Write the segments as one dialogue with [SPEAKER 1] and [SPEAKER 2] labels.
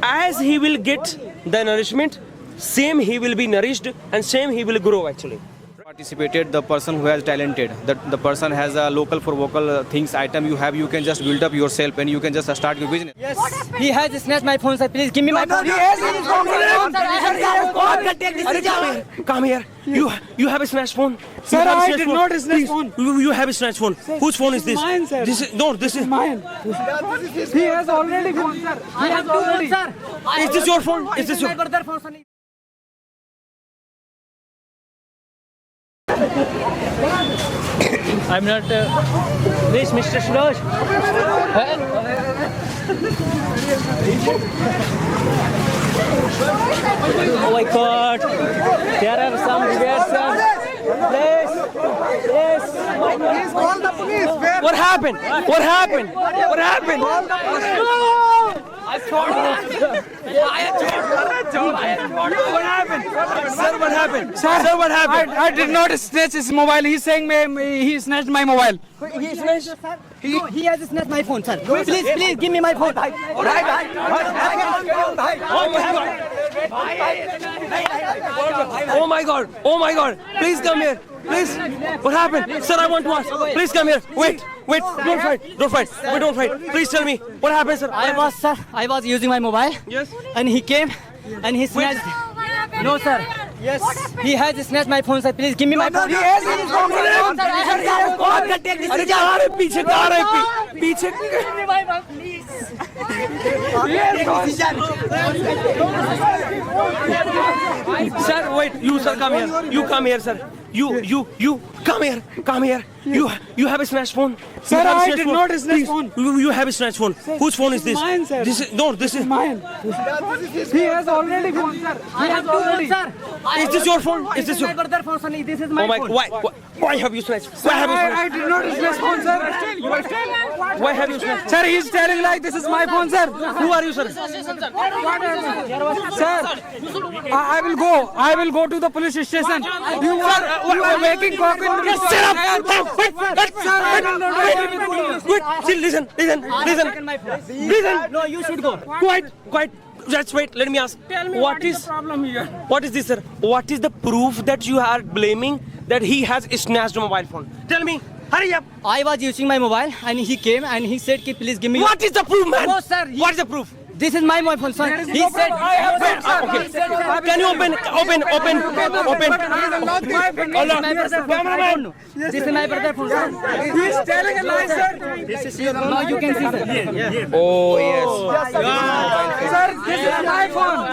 [SPEAKER 1] as he will get the nourishment, same he will be nourished and same he will grow actually.
[SPEAKER 2] Participated the person who has talented, the person has a local for vocal things item you have, you can just build up yourself and you can just start your business.
[SPEAKER 3] Yes, he has snatched my phone, sir. Please give me my phone.
[SPEAKER 1] Come here. You have a snatched phone.
[SPEAKER 4] Sir, I did not snatch phone.
[SPEAKER 1] You have a snatched phone. Whose phone is this?
[SPEAKER 4] Mine, sir.
[SPEAKER 1] This is
[SPEAKER 4] Mine. He has already phone, sir. He has already.
[SPEAKER 3] Sir,
[SPEAKER 1] Is this your phone? Is this your?
[SPEAKER 3] my brother phone, sir.
[SPEAKER 5] I'm not. Please, Mr. Suraj. Oh my God! There are some reverses. Please,
[SPEAKER 4] Please call the police.
[SPEAKER 1] What happened? What happened? What happened? What happened? Sir, what happened? Sir, what happened?
[SPEAKER 4] I did not snatch his mobile. He's saying he snatched my mobile.
[SPEAKER 3] He snatched, sir. He has snatched my phone, sir. Please give me my phone.
[SPEAKER 1] Oh my God! Oh my God! Please come here. Please. What happened? Sir, I want to ask. Please come here. Wait. Don't fight. Wait, don't fight. Please tell me what happened, sir.
[SPEAKER 3] I was using my mobile.
[SPEAKER 1] Yes.
[SPEAKER 3] And he came and he snatched. No, sir. Yes. He has snatched my phone, sir. Please give me my phone.
[SPEAKER 1] अरे कहाँ रहे पीछे कहाँ रहे पीछे Sir, wait. You sir, come here. You come here, sir. You come here. You have a snatched phone.
[SPEAKER 4] Sir, I did not snatch phone.
[SPEAKER 1] You have a snatched phone. Whose phone is this?
[SPEAKER 4] Mine, sir.
[SPEAKER 1] This is
[SPEAKER 4] Mine. He has already phone, sir. He has already.
[SPEAKER 3] Sir.
[SPEAKER 1] Is this your phone? Is this
[SPEAKER 3] my
[SPEAKER 1] your?
[SPEAKER 3] brother phone, sir. This is my
[SPEAKER 1] Oh my!
[SPEAKER 3] phone.
[SPEAKER 1] Why have you snatched? Why have you snatched?
[SPEAKER 4] I did not snatch phone, sir.
[SPEAKER 1] Why have you snatched?
[SPEAKER 4] Sir, he's telling like this is my phone, sir.
[SPEAKER 1] Who are you, sir?
[SPEAKER 4] Sir, I will go to the police station. You are making cock in the
[SPEAKER 1] Shut up! Wait! Listen!
[SPEAKER 3] No, you should go.
[SPEAKER 1] Quiet! Just wait. Let me ask.
[SPEAKER 4] Tell me
[SPEAKER 1] what is
[SPEAKER 4] the problem here?
[SPEAKER 1] What is this, sir? What is the proof that you are blaming that he has snatched a mobile phone? Tell me. Hurry up.
[SPEAKER 3] I was using my mobile and he came and he said, please give me.
[SPEAKER 1] What is the proof, man?
[SPEAKER 3] No, sir.
[SPEAKER 1] What is the proof?
[SPEAKER 3] This is my mobile phone, sir. He said.
[SPEAKER 1] Okay. Can you open?
[SPEAKER 3] Cameraman. This is my brother phone, sir.
[SPEAKER 4] He's telling a lie, sir.
[SPEAKER 3] Now you can see, sir.
[SPEAKER 1] Oh yes.
[SPEAKER 4] Sir, this is my phone.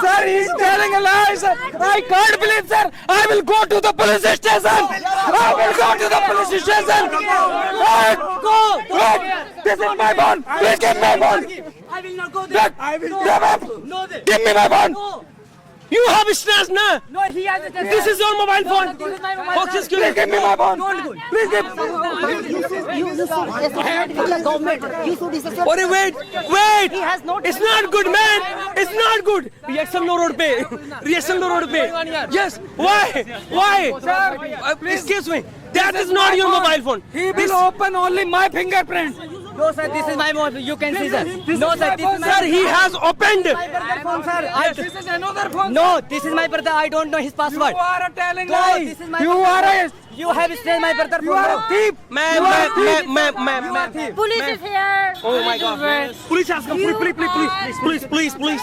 [SPEAKER 4] Sir, he's telling a lie, sir. I can't believe, sir. I will go to the police station. This is my phone. Please give me my phone.
[SPEAKER 3] I will not go there.
[SPEAKER 4] Give me my phone.
[SPEAKER 1] You have snatched, na?
[SPEAKER 3] No, he has it.
[SPEAKER 1] This is your mobile phone.
[SPEAKER 3] This is my mobile
[SPEAKER 1] Oh,
[SPEAKER 3] phone.
[SPEAKER 1] just
[SPEAKER 4] Please give me my phone.
[SPEAKER 3] Don't go.
[SPEAKER 4] Please give.
[SPEAKER 1] Wait.
[SPEAKER 3] has not-
[SPEAKER 1] It's not good, man. It's not good. Reaction no road pe. Yes. Why? Excuse me. That is not your mobile phone.
[SPEAKER 4] He will open only my fingerprint.
[SPEAKER 3] No, sir, this is my mobile. You can see, sir. No, sir, this is my
[SPEAKER 1] Sir, he has opened.
[SPEAKER 3] brother phone, sir.
[SPEAKER 4] This is another phone.
[SPEAKER 3] No, this is my brother. I don't know his password.
[SPEAKER 4] You are telling
[SPEAKER 3] No,
[SPEAKER 4] lies.
[SPEAKER 3] this is my
[SPEAKER 4] You
[SPEAKER 3] brother.
[SPEAKER 4] are a.
[SPEAKER 3] You have still my brother phone.
[SPEAKER 4] You are a thief.
[SPEAKER 1] Ma'am.
[SPEAKER 6] Police is here.
[SPEAKER 1] Oh my God. Police ask him. Please.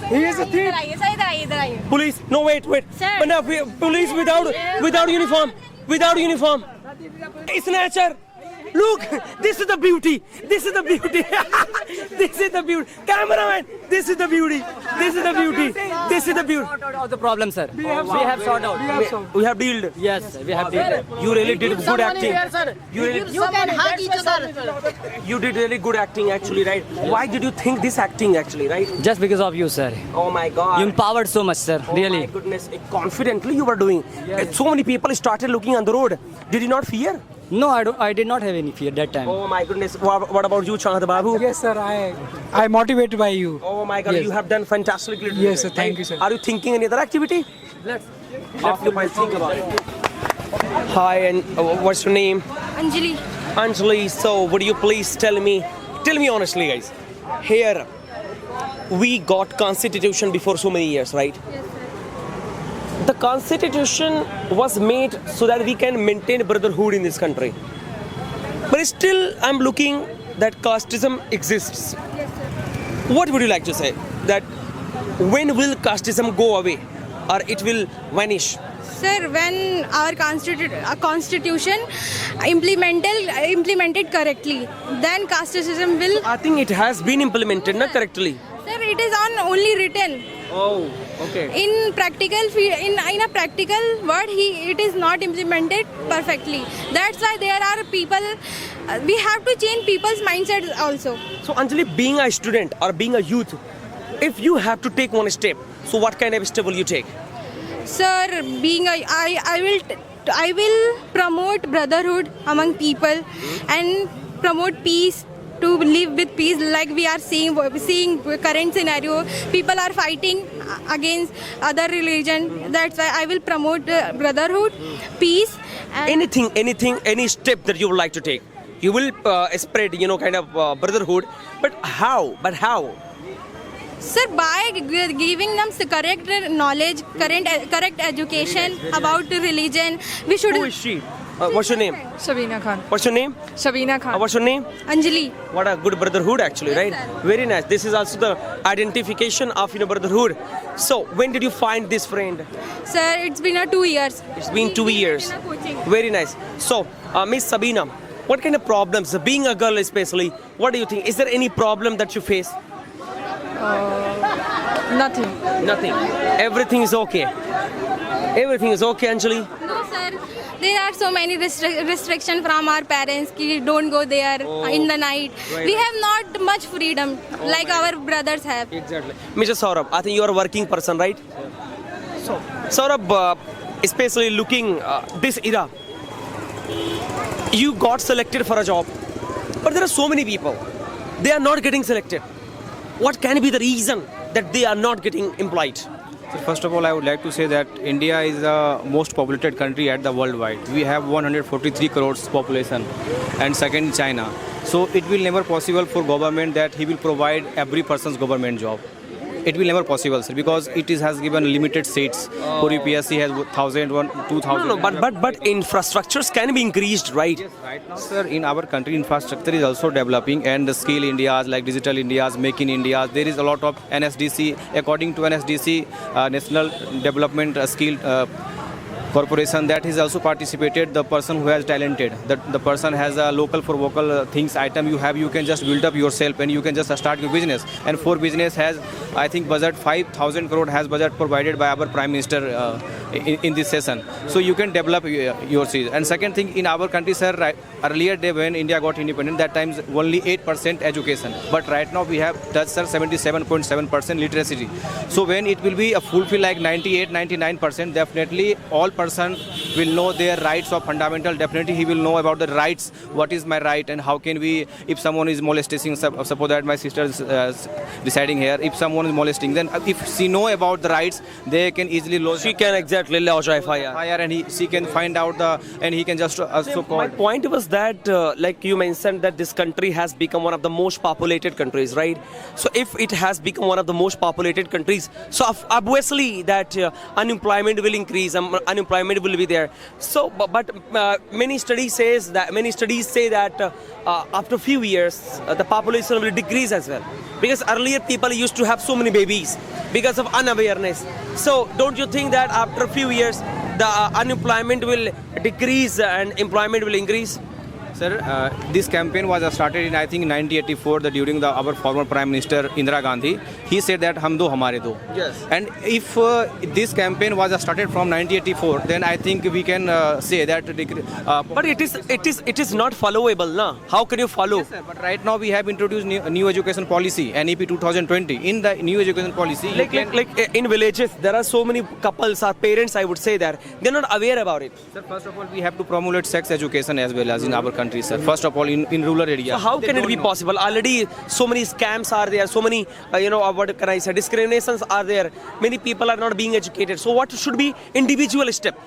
[SPEAKER 4] He is a thief.
[SPEAKER 6] इधर आइए
[SPEAKER 1] Police. No, wait.
[SPEAKER 6] Sir.
[SPEAKER 1] But no, police without uniform. Snatcher. Look, this is the beauty. Cameraman, this is the beauty.
[SPEAKER 3] Sort out the problem, sir. We have sorted out.
[SPEAKER 1] We have dealt.
[SPEAKER 3] Yes, sir, we have dealt.
[SPEAKER 1] You really did good acting.
[SPEAKER 6] You can hug each other.
[SPEAKER 1] You did really good acting, actually, right? Why did you think this acting, actually, right?
[SPEAKER 3] Just because of you, sir.
[SPEAKER 1] Oh my God.
[SPEAKER 3] You empowered so much, sir.
[SPEAKER 1] Oh
[SPEAKER 3] Really.
[SPEAKER 1] my goodness, confidently you were doing. So many people started looking on the road. Did you not fear?
[SPEAKER 3] No, I did not have any fear that time.
[SPEAKER 1] Oh my goodness. What about you, Chand Babu?
[SPEAKER 4] Yes, sir. I motivated by you.
[SPEAKER 1] Oh my God,
[SPEAKER 4] Yes.
[SPEAKER 1] you have done fantastically.
[SPEAKER 4] Yes, sir. Thank you, sir.
[SPEAKER 1] Are you thinking any other activity? After you might think about it. Hi, and what's your name?
[SPEAKER 6] Anjali
[SPEAKER 1] Anjali, so would you please tell me honestly, guys, here we got constitution before so many years, right? The constitution was made so that we can maintain brotherhood in this country. But still, I'm looking that casteism exists. What would you like to say? That when will casteism go away, or it will vanish?
[SPEAKER 7] Sir, when our constitution implemented correctly, then casteism will.
[SPEAKER 1] I think it has been implemented, not correctly.
[SPEAKER 7] Sir, it is on only written.
[SPEAKER 1] Oh, okay.
[SPEAKER 7] In a practical word, it is not implemented perfectly. That's why there are people. We have to change people's mindsets also.
[SPEAKER 1] So, Anjali, being a student or being a youth, if you have to take one step, so what kind of step will you take?
[SPEAKER 7] Sir, I will promote brotherhood among people and promote peace, to live with peace. Like we are seeing current scenario, people are fighting against other religion. That's why I will promote brotherhood, peace. And
[SPEAKER 1] Any step that you would like to take, you will spread, kind of brotherhood. But how?
[SPEAKER 7] Sir, by giving them the correct knowledge, correct education about religion, we should.
[SPEAKER 1] Who is she? What's your name?
[SPEAKER 8] Shabina Khan.
[SPEAKER 1] What's your name?
[SPEAKER 8] Shabina Khan.
[SPEAKER 1] What's your name?
[SPEAKER 7] Anjali.
[SPEAKER 1] What a good brotherhood, actually,
[SPEAKER 7] Yes,
[SPEAKER 1] right?
[SPEAKER 7] sir.
[SPEAKER 1] Very nice. This is also the identification of brotherhood. So, when did you find this friend?
[SPEAKER 7] Sir, it's been 2 years.
[SPEAKER 1] It's been 2 years.
[SPEAKER 7] In a coaching.
[SPEAKER 1] Very nice. So, Miss Sabina, what kind of problems, being a girl especially, what do you think? Is there any problem that you face?
[SPEAKER 8] Nothing.
[SPEAKER 1] Nothing. Everything is okay. Everything is okay, Anjali.
[SPEAKER 7] No, sir. There are so many restrictions from our parents. Ki don't go there in the night.
[SPEAKER 1] Right.
[SPEAKER 7] We have not much freedom like our brothers have.
[SPEAKER 1] Exactly. Mr. Saurabh, I think you are a working person, right? So, Saurabh, especially looking this era, you got selected for a job, but there are so many people, they are not getting selected. What can be the reason that they are not getting employed?
[SPEAKER 2] So first of all, I would like to say that India is the most populated country at the worldwide. We have 143 crores population, and second China. So it will never possible for government that he will provide every person's government job. It will never possible, sir, because it has given limited seats. For UPSC has 1,000, 2,000.
[SPEAKER 1] No, but infrastructures can be increased, right?
[SPEAKER 2] Yes, right now, sir, in our country, infrastructure is also developing, and the skill Indias, like digital Indias, Make in India, there is a lot of NSDC. According to NSDC, National Development Skill Corporation, that has also participated. The person who has talented, the person has a local for vocal things item you can just build up yourself, and you can just start your business. And for business has, I think, budget 5,000 crore has budget provided by our Prime Minister in this session. So you can develop your seed. And second thing, in our country, sir, earlier day when India got independent, that times only 8% education. But right now we have touched, sir, 77.7% literacy. So when it will be a fulfill like 98, 99%, definitely all person will know their rights of fundamental. Definitely he will know about the rights, what is my right, and how can we, if someone is molesting, suppose that my sister is deciding here, if someone is molesting, then if she know about the rights, they can easily lodge.
[SPEAKER 1] She can exactly lodge FIR.
[SPEAKER 2] And she can find out and he can just also call.
[SPEAKER 1] My point was that, like you mentioned, that this country has become one of the most populated countries, right? So if it has become one of the most populated countries, so obviously that unemployment will increase, unemployment will be there. So, but many studies say that after a few years, the population will decrease as well. Because earlier people used to have so many babies because of unawareness. So don't you think that after a few years, the unemployment will decrease and employment will increase?
[SPEAKER 2] Sir, this campaign was started in, I think, 1984, during our former Prime Minister Indira Gandhi. He said that "Hum do, hamare do."
[SPEAKER 1] Yes.
[SPEAKER 2] And if this campaign was started from 1984, then I think we can say that.
[SPEAKER 1] But it is not followable, na? How can you follow?
[SPEAKER 2] Yes, sir, but right now we have introduced new education policy, NEP 2020. In the new education policy,
[SPEAKER 1] Like in villages, there are so many couples or parents, I would say, that they're not aware about it.
[SPEAKER 2] Sir, first of all, we have to promote sex education as well as in our country, sir. First of all, in rural areas.
[SPEAKER 1] So how can it be possible? Already so many scams are there, so many, what can I say, discriminations are there. Many people are not being educated. So what should be individual step?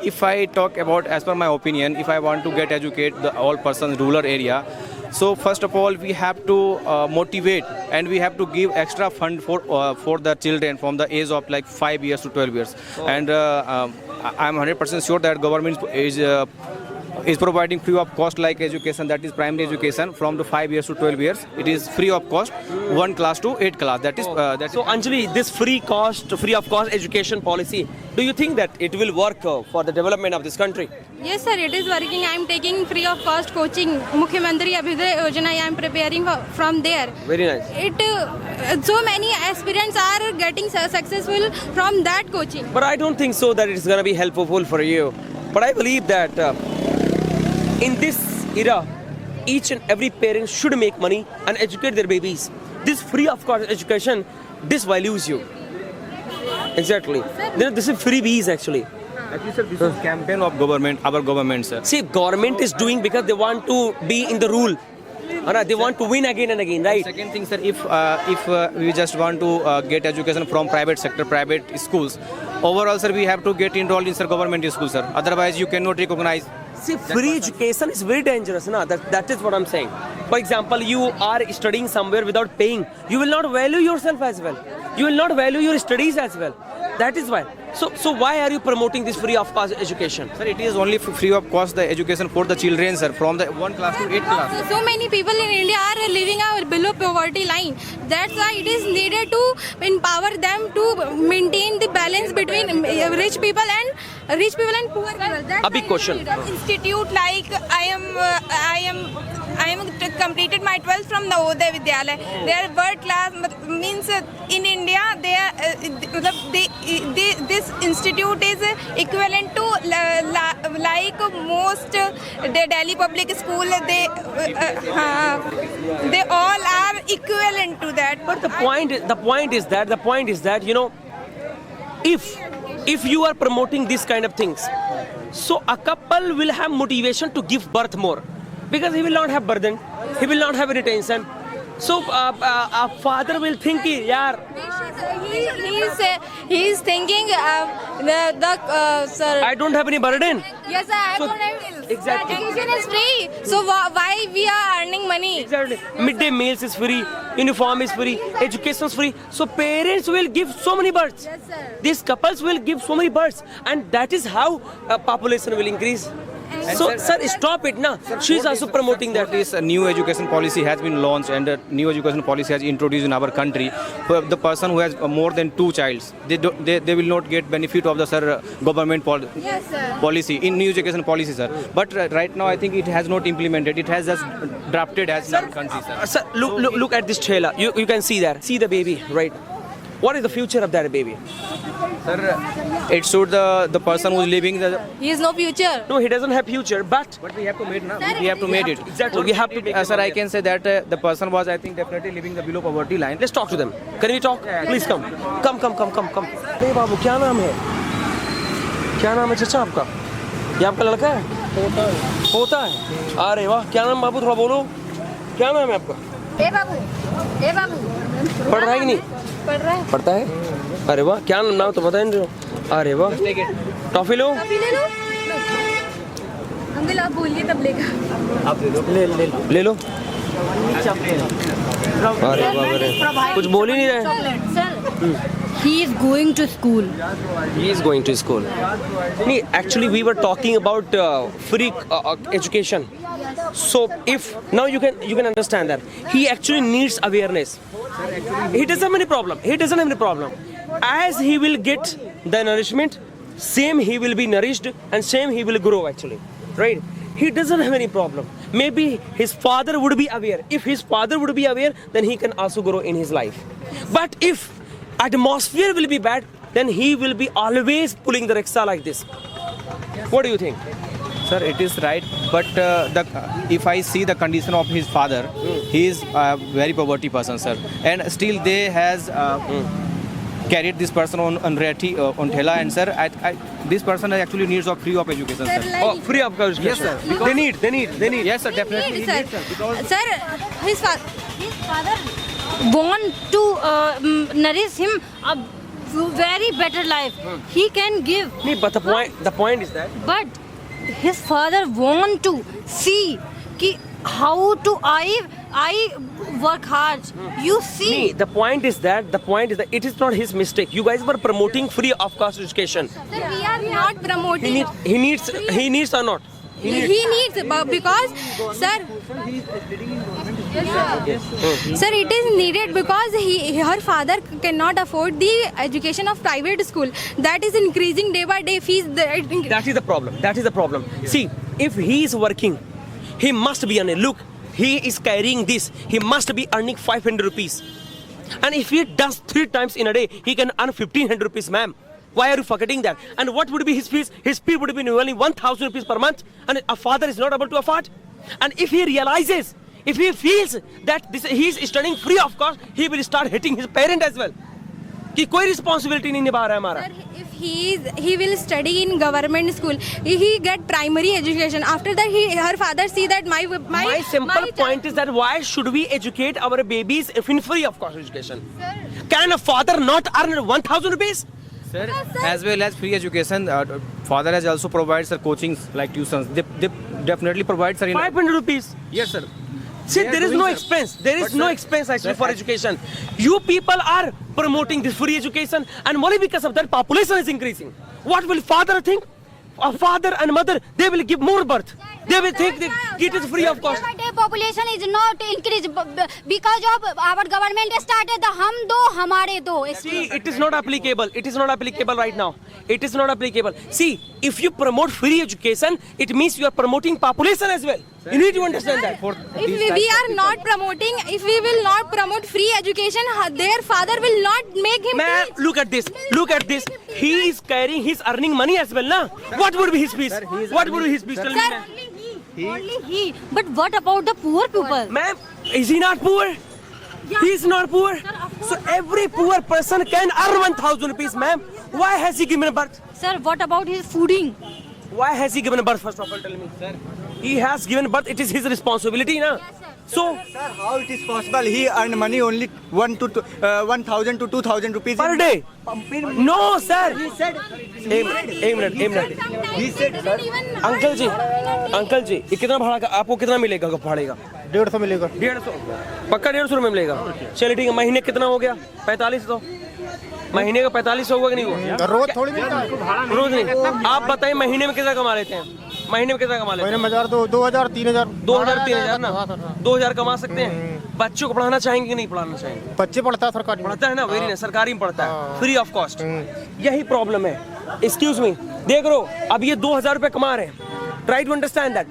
[SPEAKER 2] if I talk about, as per my opinion, if I want to get educate the all persons rural area, so first of all we have to motivate and we have to give extra fund for the children from the age of like 5 years to 12 years. And I'm 100% sure that government is providing free of cost like education, that is primary education from the 5 years to 12 years. It is free of cost, 1 class to 8 class. That is
[SPEAKER 1] So Anjali, this free of cost education policy, do you think that it will work for the development of this country?
[SPEAKER 7] Yes, sir, it is working. I am taking free of cost coaching. Mukhyamantri Abhyuday Yojana, I am preparing from there.
[SPEAKER 1] Very nice.
[SPEAKER 7] So many aspirants are getting successful from that coaching.
[SPEAKER 1] But I don't think so that it's going to be helpful for you. But I believe that in this era, each and every parent should make money and educate their babies. This free of cost education disvalues you. Exactly. This is freebies actually.
[SPEAKER 2] actually, sir, this is campaign of government, our government, sir.
[SPEAKER 1] See, government is doing because they want to be in the rule. They want to win again and again, right?
[SPEAKER 2] Second thing, sir, if we just want to get education from private sector, private schools, overall, sir, we have to get enrolled in sir government schools, sir. Otherwise, you cannot recognize.
[SPEAKER 1] See, free education is very dangerous. Na? That is what I'm saying. For example, you are studying somewhere without paying. You will not value yourself as well. You will not value your studies as well. That is why. So why are you promoting this free of cost education?
[SPEAKER 2] Sir, it is only free of cost the education for the children, sir, from the 1 class to 8 class.
[SPEAKER 7] So many people in India are living below poverty line. That's why it is needed to empower them to maintain the balance between rich people and poor people. That's
[SPEAKER 1] A big question.
[SPEAKER 8] Institute like I am completed my 12th from Navodaya Vidyalaya. They are world class. Means in India this institute is equivalent to like most the Delhi public school. They all are equivalent to that.
[SPEAKER 1] But the point is that you know, if you are promoting these kind of things, so a couple will have motivation to give birth more, because he will not have burden, he will not have any tension. So a father will think, yaar.
[SPEAKER 7] He is thinking sir.
[SPEAKER 1] I don't have any burden.
[SPEAKER 7] Yes, sir. I
[SPEAKER 1] So-
[SPEAKER 7] don't have.
[SPEAKER 1] Exactly.
[SPEAKER 7] Education is free. So why we are earning money?
[SPEAKER 1] Exactly. Midday meals is free, uniform is free, education is free. So parents will give so many births.
[SPEAKER 7] Yes, sir.
[SPEAKER 1] These couples will give so many births, and that is how population will increase. So, sir, stop it, na. She is also promoting that.
[SPEAKER 2] This new education policy has been launched, and a new education policy has introduced in our country. For the person who has more than 2 children, they will not get benefit of the government
[SPEAKER 7] Yes, sir.
[SPEAKER 2] policy in new education policy, sir. But right now, I think it has not implemented. It has just drafted as in our country, sir.
[SPEAKER 1] Sir, look at this trailer. You can see that. See the baby, right? What is the future of that baby?
[SPEAKER 2] Sir, it should the person who is living the.
[SPEAKER 7] He has no future.
[SPEAKER 1] No, he doesn't have future, but
[SPEAKER 2] But we have to make now. We have to make it.
[SPEAKER 1] exactly we have to make
[SPEAKER 2] Sir, I can say that the person was, I think, definitely living the below poverty line.
[SPEAKER 1] Let's talk to them. Can we talk? Please come. Come. Hey बाबू, क्या नाम है? क्या नाम है चाचा आपका? ये आपका लड़का है? होता है। अरे वाह, क्या नाम बाबू, थोड़ा बोलो। क्या नाम है आपका?
[SPEAKER 6] ए बाबू
[SPEAKER 1] पढ़ रहा है कि नहीं?
[SPEAKER 6] पढ़ रहा है।
[SPEAKER 1] पढ़ता है? अरे वाह, क्या नाम तो पता नहीं। अरे वाह, टॉफी लो।
[SPEAKER 6] अभी ले लो। अंकल आप बोलिए तब लेगा।
[SPEAKER 2] आप दे दो।
[SPEAKER 1] ले लो। अरे बाप रे, कुछ बोल ही नहीं रहे।
[SPEAKER 6] Sir he is going to school.
[SPEAKER 1] He is going to school. Nee, actually we were talking about free education. So if now you can understand that he actually needs awareness. He doesn't have any problem. As he will get the nourishment, same he will be nourished and same he will grow actually, right? He doesn't have any problem. Maybe his father would be aware. If his father would be aware, then he can also grow in his life. But if atmosphere will be bad, then he will be always pulling the rickshaw like this. What do you think?
[SPEAKER 2] Sir, it is right, but if I see the condition of his father, he is a very poverty person, sir, and still they has carried this person on thela, and sir, this person actually needs of free of education, sir.
[SPEAKER 1] Oh, free of education.
[SPEAKER 2] Yes, sir.
[SPEAKER 1] They need.
[SPEAKER 2] Yes, sir, definitely.
[SPEAKER 7] Sir,
[SPEAKER 6] his father born to nourish him. अब very better life. He can give,
[SPEAKER 1] No, but the point is that
[SPEAKER 6] but his father want to see ki how to I work hard. You see.
[SPEAKER 1] the point is that it is not his mistake. You guys were promoting free of cost education.
[SPEAKER 7] Sir, we are not promoting.
[SPEAKER 1] He needs or not?
[SPEAKER 7] He needs because, sir, sir, it is needed because her father cannot afford the education of private school. That is increasing day by day fees.
[SPEAKER 1] That is the problem. See, if he is working, he must be earning. Look, he is carrying this. He must be earning 500 rupees. And if he does 3 times in a day, he can earn 1500 rupees, ma'am. Why are you forgetting that? And what would be his fees? His fee would be only 1000 rupees per month. And a father is not able to afford. And if he realizes, if he feels that he is studying free of cost, he will start hitting his parent as well. कि कोई responsibility नहीं निभा रहा है हमारा.
[SPEAKER 7] Sir, if he will study in government school, he get primary education. After that, her father see that
[SPEAKER 1] My simple point is that why should we educate our babies if in free of cost education? Can a father not earn 1000 rupees?
[SPEAKER 2] Sir, as well as free education, father has also provides coachings like tuitions. They definitely provide, sir.
[SPEAKER 1] 500 rupees.
[SPEAKER 2] Yes, sir.
[SPEAKER 1] See,
[SPEAKER 2] They are
[SPEAKER 1] there is
[SPEAKER 2] doing,
[SPEAKER 1] no
[SPEAKER 2] sir.
[SPEAKER 1] expense. There is
[SPEAKER 2] But,
[SPEAKER 1] no
[SPEAKER 2] sir,
[SPEAKER 1] expense actually
[SPEAKER 2] sir,
[SPEAKER 1] for education. You people are promoting this free education, and only because of that, population is increasing. What will father think? A father and mother, they will give more birth. They will think that it is free of cost.
[SPEAKER 6] Day population is not increased because of our government started the hum do hamare do.
[SPEAKER 1] See, it is not applicable. It is not applicable right now. It is not applicable. See, if you promote free education, it means you are promoting population as well. You need to understand that.
[SPEAKER 7] If we are not promoting, if we will not promote free education, their father will not make him.
[SPEAKER 1] Man,
[SPEAKER 7] teach.
[SPEAKER 1] look at this. Look at this. He is carrying, he's earning money as well, na? What would be his fees? What would be his fees? Tell me,
[SPEAKER 6] Sir,
[SPEAKER 1] ma'am.
[SPEAKER 6] only he. But what about the poor people?
[SPEAKER 1] Ma'am, is he not poor? He is not poor. So every poor person can earn 1000 rupees, ma'am. Why has he given birth?
[SPEAKER 6] Sir, what about his fooding?
[SPEAKER 1] Why has he given birth, first of all, tell me? Sir. He has given birth, it is his responsibility, na? So,
[SPEAKER 3] Sir, how it is possible? He earned money only 1,000 to 2,000 rupees
[SPEAKER 1] per day. No, sir.
[SPEAKER 3] He said.
[SPEAKER 1] एक मिनट.
[SPEAKER 3] He said, sir.
[SPEAKER 1] Uncle ji, ये कितना भाड़ा का आपको कितना मिलेगा भाड़े का?
[SPEAKER 3] 150 मिलेगा.
[SPEAKER 1] 150. पक्का 150 रुपये मिलेगा. चलिए ठीक है, महीने कितना हो गया? 4500. महीने का 4500 होगा कि नहीं हुआ?
[SPEAKER 3] रोज थोड़ी मिलता है.
[SPEAKER 1] रोज नहीं. आप बताइए महीने में कितना कमा लेते हैं? महीने में कितना कमा लेते हैं?
[SPEAKER 3] 1000 2000 3000.
[SPEAKER 1] 2000 3000 ना? 2000 कमा सकते हैं. बच्चों को पढ़ाना चाहेंगे कि नहीं पढ़ाना चाहेंगे?
[SPEAKER 3] बच्चे पढ़ता है सरकारी.
[SPEAKER 1] पढ़ता है ना, वेरी ना, सरकारी में पढ़ता है, फ्री ऑफ कॉस्ट. यही प्रॉब्लम है. एक्सक्यूज मी, देख रो, अब ये 2000 रुपए कमा रहे हैं. Try to understand that.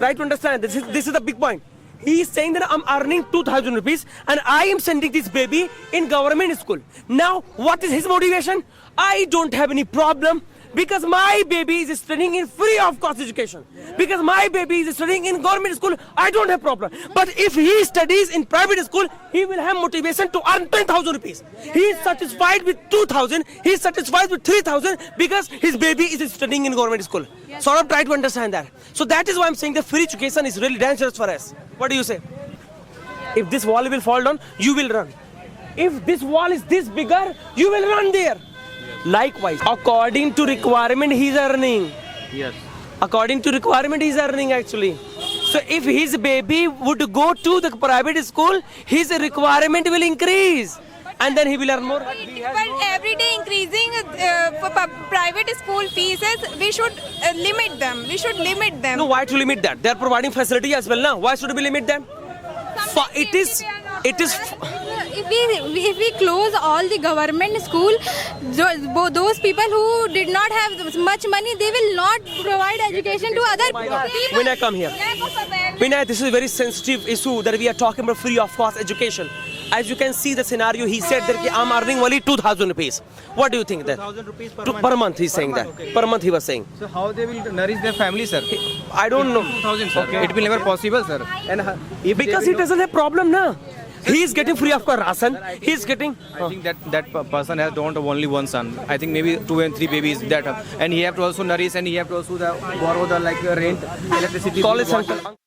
[SPEAKER 1] This is the big point. He is saying that I'm earning 2000 rupees and I am sending this baby in government school. Now, what is his motivation? I don't have any problem because my baby is studying in free of cost education. Because my baby is studying in government school, I don't have problem. But if he studies in private school, he will have motivation to earn 10,000 rupees. He is satisfied with 2,000. He is satisfied with 3,000 because his baby is studying in government school. Sort of try to understand that. So that is why I'm saying that free education is really dangerous for us. What do you say? If this wall will fall down, you will run. If this wall is this bigger, you will run there. Likewise, according to requirement, he is earning.
[SPEAKER 2] Yes.
[SPEAKER 1] According to requirement, he is earning actually. So if his baby would go to the private school, his requirement will increase. And then he will earn more.
[SPEAKER 8] But every day increasing for private school fees, we should limit them. We should limit them.
[SPEAKER 1] No, why to limit that? They are providing facility as well now. Why should we limit them? It is.
[SPEAKER 7] If we close all the government school, those people who did not have much money, they will not provide education to other people.
[SPEAKER 1] When I come here, Vinay, this is a very sensitive issue that we are talking about free of cost education. As you can see the scenario, he said that I'm earning only 2,000 rupees. What do you think that?
[SPEAKER 2] 2,000 rupees
[SPEAKER 1] Per month, he's saying that.
[SPEAKER 2] Okay.
[SPEAKER 1] Per month, he was saying.
[SPEAKER 2] So how they will nourish their family, sir?
[SPEAKER 1] I don't know.
[SPEAKER 2] 2,000, sir. Okay. It will never possible, sir. And if
[SPEAKER 1] Because he doesn't have problem now. He is getting free of cost ration. He is getting.
[SPEAKER 2] I think that person has don't have only one son. I think maybe 2 and 3 babies that, and he have to also nourish and he have to also borrow the like rent, electricity.
[SPEAKER 1] Call his uncle.